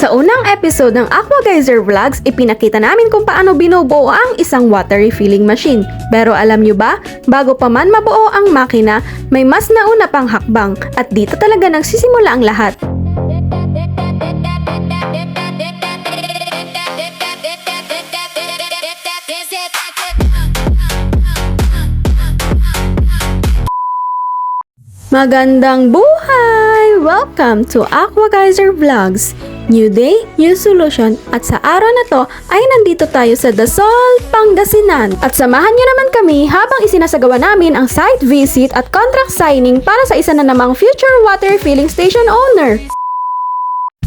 Sa unang episode ng Aqua Geyser Vlogs, ipinakita namin kung paano binubuo ang isang water refilling machine. Pero alam nyo ba, bago pa man mabuo ang makina, may mas nauna pang hakbang at dito talaga nagsisimula ang lahat. Magandang buhay! Welcome to Aqua Geyser Vlogs. New day, new solution, at sa araw na to ay nandito tayo sa Dasol, Pangasinan. At samahan nyo naman kami habang isinasagawa namin ang site visit at contract signing para sa isa na namang future water filling station owner.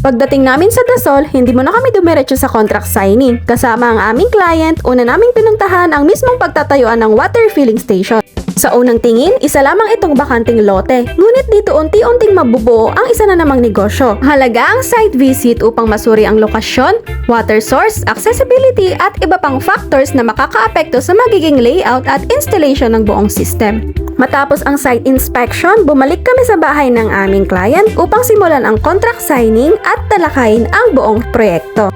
Pagdating namin sa Dasol, hindi mo na kami dumiretso sa contract signing. Kasama ang aming client, una naming pinuntahan ang mismong pagtatayuan ng water filling station. Sa unang tingin, isa lamang itong bakanting lote. Ngunit dito unti-unting mabubuo ang isa na namang negosyo. Halaga ang site visit upang masuri ang lokasyon, water source, accessibility at iba pang factors na makakaapekto sa magiging layout at installation ng buong system. Matapos ang site inspection, bumalik kami sa bahay ng aming client upang simulan ang contract signing at talakayin ang buong proyekto.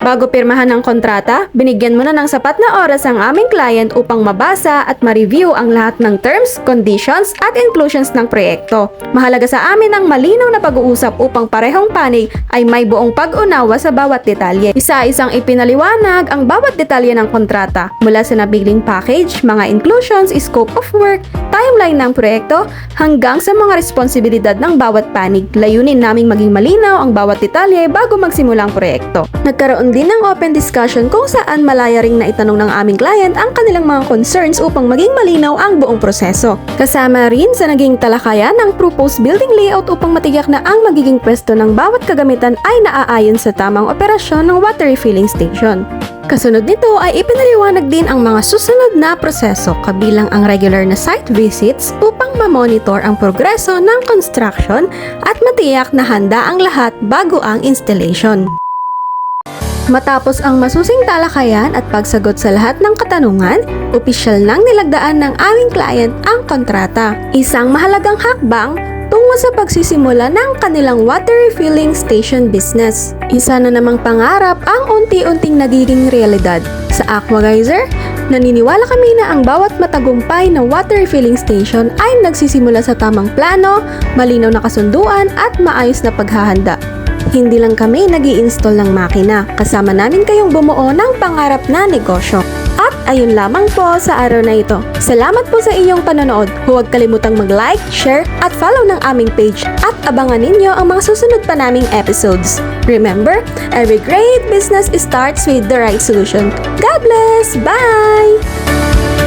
Bago pirmahan ng kontrata, binigyan muna ng sapat na oras ang aming client upang mabasa at ma-review ang lahat ng terms, conditions at inclusions ng proyekto. Mahalaga sa amin ang malinaw na pag-uusap upang parehong panig ay may buong pag-unawa sa bawat detalye. Isa-isang ipinaliwanag ang bawat detalye ng kontrata, mula sa nabiling package, mga inclusions, scope of work, timeline ng proyekto, hanggang sa mga responsibilidad ng bawat panig. Layunin naming maging malinaw ang bawat detalye bago magsimula ang proyekto. Nagkaroon din ng open discussion kung saan malaya ring naitanong ng aming client ang kanilang mga concerns upang maging malinaw ang buong proseso. Kasama rin sa naging talakayan ng proposed building layout upang matiyak na ang magiging pwesto ng bawat kagamitan ay naaayon sa tamang operasyon ng water refilling station. Kasunod nito ay ipinaliwanag din ang mga susunod na proseso kabilang ang regular na site visits upang ma-monitor ang progreso ng construction at matiyak na handa ang lahat bago ang installation. Matapos ang masusing talakayan at pagsagot sa lahat ng katanungan, opisyal nang nilagdaan ng aming client ang kontrata. Isang mahalagang hakbang tungo sa pagsisimula ng kanilang water refilling station business. Isa na namang pangarap ang unti-unting nagiging realidad. Sa Aqua Geyser, naniniwala kami na ang bawat matagumpay na water refilling station ay nagsisimula sa tamang plano, malinaw na kasunduan at maayos na paghahanda. Hindi lang kami nag-i-install ng makina, kasama namin kayong bumuo ng pangarap na negosyo. At ayun lamang po sa araw na ito. Salamat po sa iyong panonood. Huwag kalimutang mag-like, share, at follow ng aming page. At abangan ninyo ang mga susunod pa naming episodes. Remember, every great business starts with the right solution. God bless! Bye!